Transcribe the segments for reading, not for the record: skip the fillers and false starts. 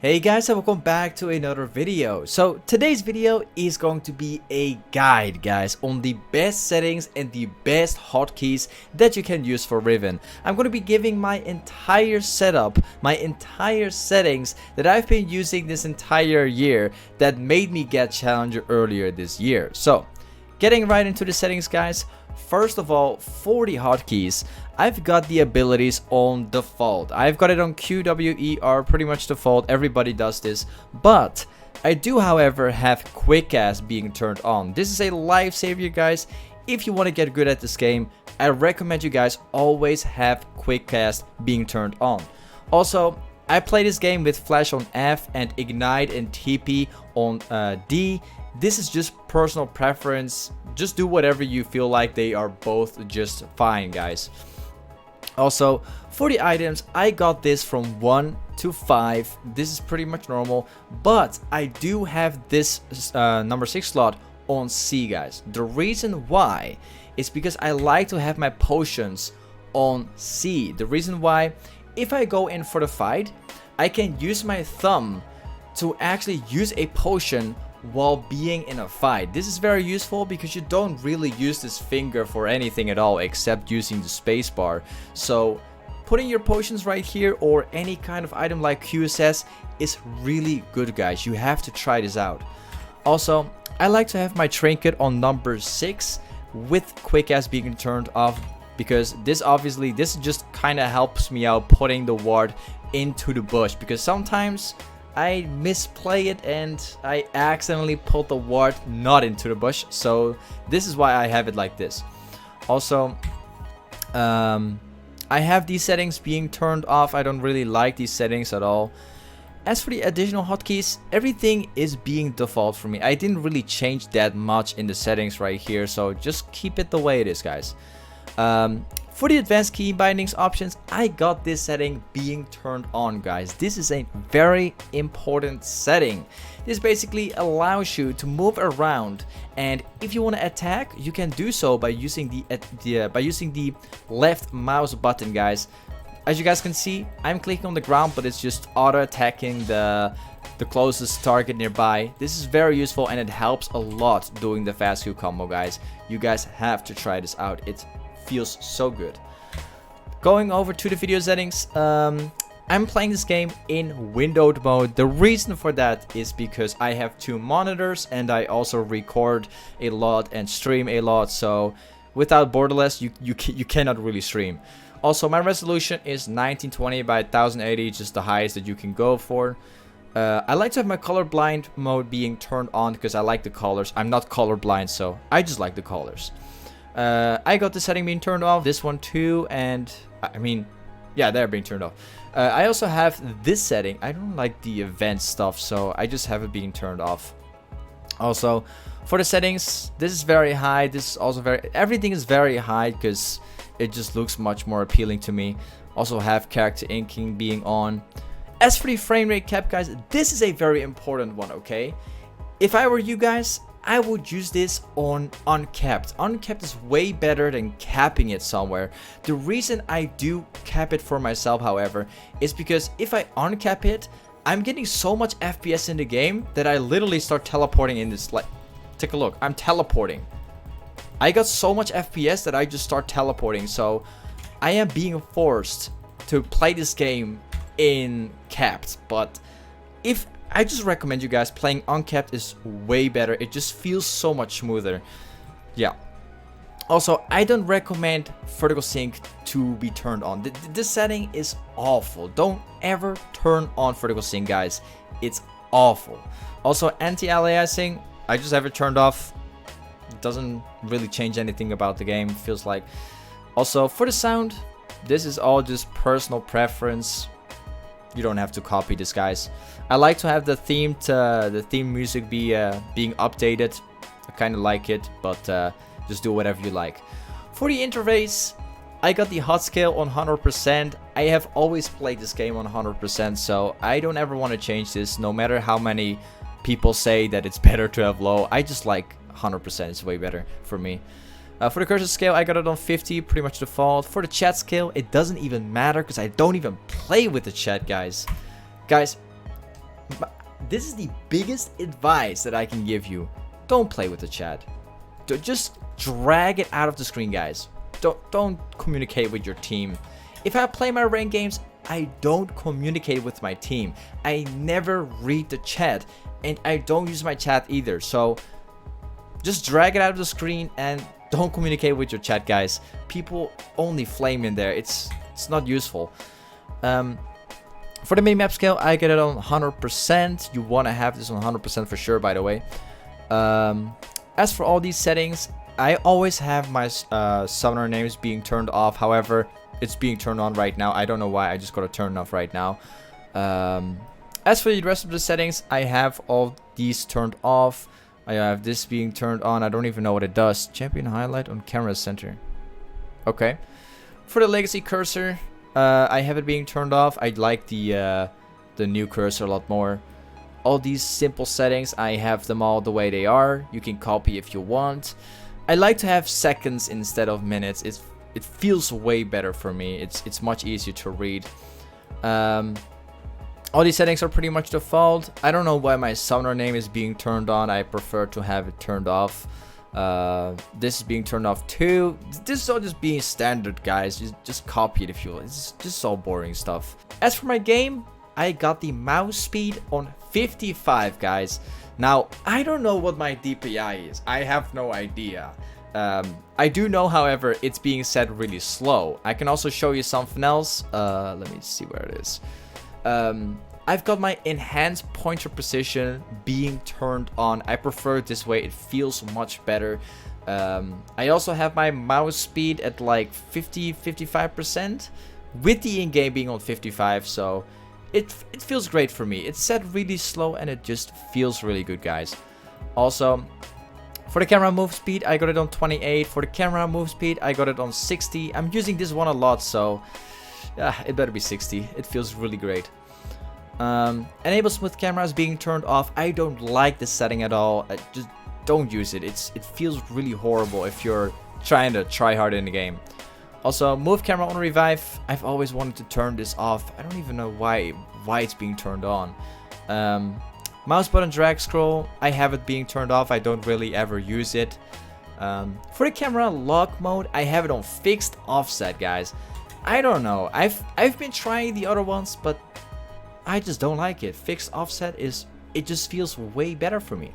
Hey guys, and welcome back to another video. So today's video is going to be a guide, guys, on the best settings and the best hotkeys that you can use for Riven. I'm going to be giving my entire setup, my entire settings that I've been using this entire year that made me get Challenger earlier this year. So getting right into the settings, guys. First of all, for the hotkeys, I've got the abilities on default. I've got it on QWER, pretty much default. Everybody does this. But I do, however, have quick cast being turned on. This is a lifesaver, guys. If you want to get good at this game, I recommend you guys always have quick cast being turned on. Also, I play this game with flash on F and ignite and TP on D. This is just personal preference. Just do whatever you feel like. They are both just fine, guys. Also, for the items, I got this from 1 to 5. This is pretty much normal, but I do have this number 6 slot on C, guys. The reason why is because I like to have my potions on C. The reason why, if I go in for the fight, I can use my thumb to actually use a potion while being in a fight. This is very useful because you don't really use this finger for anything at all except using the spacebar. So putting your potions right here or any kind of item like QSS is really good, guys. You have to try this out. Also, I like to have my trinket on number 6 with quick as being turned off, because this just kind of helps me out putting the ward into the bush, because sometimes I misplay it and I accidentally put the ward not into the bush. So this is why I have it like this. Also, I have these settings being turned off. I don't really like these settings at all. As for the additional hotkeys, everything is being default for me. I didn't really change that much in the settings right here, so just keep it the way it is, guys. For the advanced key bindings options, I got this setting being turned on, guys. This is a very important setting. This basically allows you to move around, and if you want to attack, you can do so by using the left mouse button, guys. As you guys can see, I'm clicking on the ground, but it's just auto attacking the closest target nearby. This is very useful and it helps a lot doing the fast Q combo, guys. You guys have to try this out. It feels so good. Going over to the video settings, I'm playing this game in windowed mode. The reason for that is because I have 2 monitors and I also record a lot and stream a lot. So without borderless, you cannot really stream. Also, my resolution is 1920 by 1080, just the highest that you can go for. I like to have my colorblind mode being turned on because I like the colors. I'm not colorblind, so I just like the colors. I got the setting being turned off, this one too, and I mean, yeah, they're being turned off. I also have this setting. I don't like the event stuff, so I just have it being turned off. Also, for the settings, this is very high. This is also everything is very high because it just looks much more appealing to me. Also have character inking being on. As for the frame rate cap, guys, this is a very important one, okay? If I were you guys, I would use this on uncapped. Uncapped is way better than capping it somewhere. The reason I do cap it for myself, however, is because if I uncap it, I'm getting so much FPS in the game that I literally start teleporting in this, like, take a look, I'm teleporting. I got so much FPS that I just start teleporting, so I am being forced to play this game in capped. But if I just recommend you guys playing uncapped is way better. It just feels so much smoother. Yeah. Also, I don't recommend vertical sync to be turned on. This setting is awful. Don't ever turn on vertical sync, guys. It's awful. Also, anti-aliasing, I just have it turned off. It doesn't really change anything about the game, feels like. Also, for the sound, this is all just personal preference. You don't have to copy this, guys. I like to have the theme music be being updated. I kind of like it, but just do whatever you like. For the interface, I got the hot scale on 100%. I have always played this game on 100%, so I don't ever want to change this, no matter how many people say that it's better to have low. I just like 100%. It's way better for me. For the cursor scale, I got it on 50, pretty much default. For the chat scale, it doesn't even matter because I don't even play with the chat, guys. Guys, This is the biggest advice that I can give you. Don't play with the chat. Just drag it out of the screen, guys. Don't communicate with your team. If I play my ranked games, I don't communicate with my team. I never read the chat, and I don't use my chat either. So just drag it out of the screen and don't communicate with your chat, guys. People only flame in there. It's not useful. For the minimap scale, I get it on 100%. You want to have this on 100% for sure, by the way. As for all these settings, I always have my summoner names being turned off. However, it's being turned on right now. I don't know why. I just got to turn it off right now. As for the rest of the settings, I have all these turned off. I have this being turned on. I don't even know what it does. Champion highlight on camera center. Okay. For the legacy cursor, I have it being turned off. I like the new cursor a lot more. All these simple settings, I have them all the way they are. You can copy if you want. I like to have seconds instead of minutes. It feels way better for me. It's much easier to read. All these settings are pretty much default. I don't know why my summoner name is being turned on. I prefer to have it turned off. This is being turned off too. This is all just being standard, guys. Just copy it if you want. It's just all boring stuff. As for my game, I got the mouse speed on 55, guys. Now, I don't know what my DPI is. I have no idea. I do know, however, it's being set really slow. I can also show you something else. Let me see where it is. I've got my enhanced pointer precision being turned on. I prefer it this way. It feels much better. I also have my mouse speed at like 55% with the in-game being on 55. So it feels great for me. It's set really slow and it just feels really good, guys. Also, for the camera move speed, I got it on 28. For the camera move speed, I got it on 60. I'm using this one a lot, so it better be 60. It feels really great. Enable smooth cameras being turned off. I don't like this setting at all. Just don't use it. It feels really horrible if you're trying to try hard in the game. Also, move camera on revive. I've always wanted to turn this off. I don't even know why it's being turned on. Mouse button drag scroll. I have it being turned off. I don't really ever use it. For the camera lock mode, I have it on fixed offset, guys. I don't know. I've been trying the other ones, but I just don't like it. Fixed offset it just feels way better for me.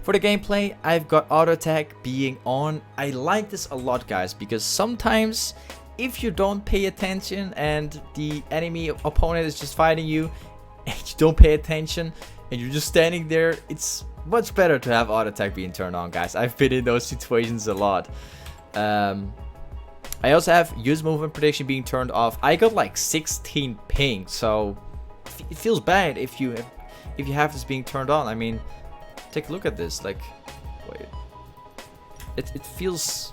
For the gameplay, I've got auto attack being on. I like this a lot, guys, because sometimes if you don't pay attention and the enemy opponent is just fighting you and you don't pay attention and you're just standing there, it's much better to have auto attack being turned on, guys. I've been in those situations a lot. I also have use movement prediction being turned off. I got like 16 ping, so it feels bad if you have this being turned on. I mean, take a look at this. Like, wait, it feels.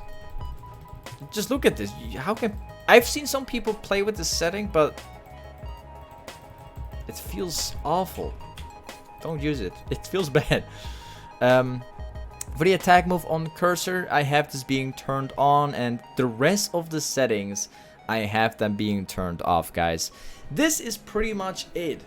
Just look at this. How can I've seen some people play with this setting, but it feels awful. Don't use it. It feels bad. For the attack move on cursor, I have this being turned on, and the rest of the settings, I have them being turned off, guys. This is pretty much it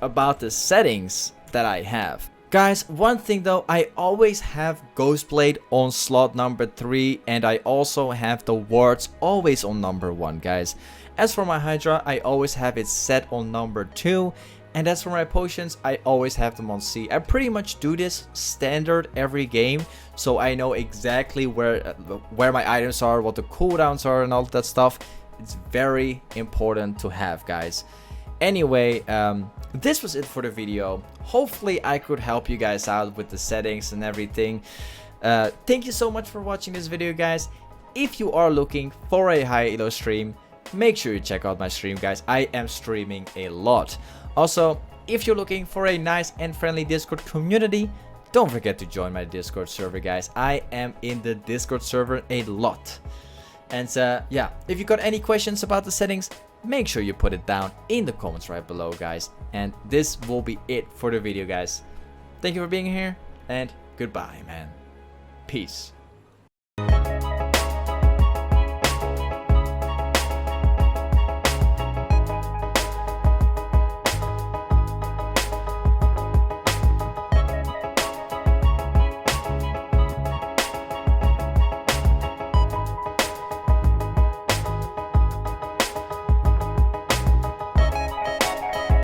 about the settings that I have. Guys, one thing though, I always have Ghostblade on slot number 3, and I also have the wards always on number 1, guys. As for my Hydra, I always have it set on number 2. And as for my potions, I always have them on C. I pretty much do this standard every game, so I know exactly where my items are, what the cooldowns are, and all that stuff. It's very important to have, guys. Anyway, this was it for the video. Hopefully I could help you guys out with the settings and everything. Thank you so much for watching this video, guys. If you are looking for a high elo stream, make sure you check out my stream, guys. I am streaming a lot. Also, if you're looking for a nice and friendly Discord community, don't forget to join my Discord server, guys. I am in the Discord server a lot. And yeah, if you got any questions about the settings, make sure you put it down in the comments right below, guys. And this will be it for the video, guys. Thank you for being here, and goodbye, man. Peace.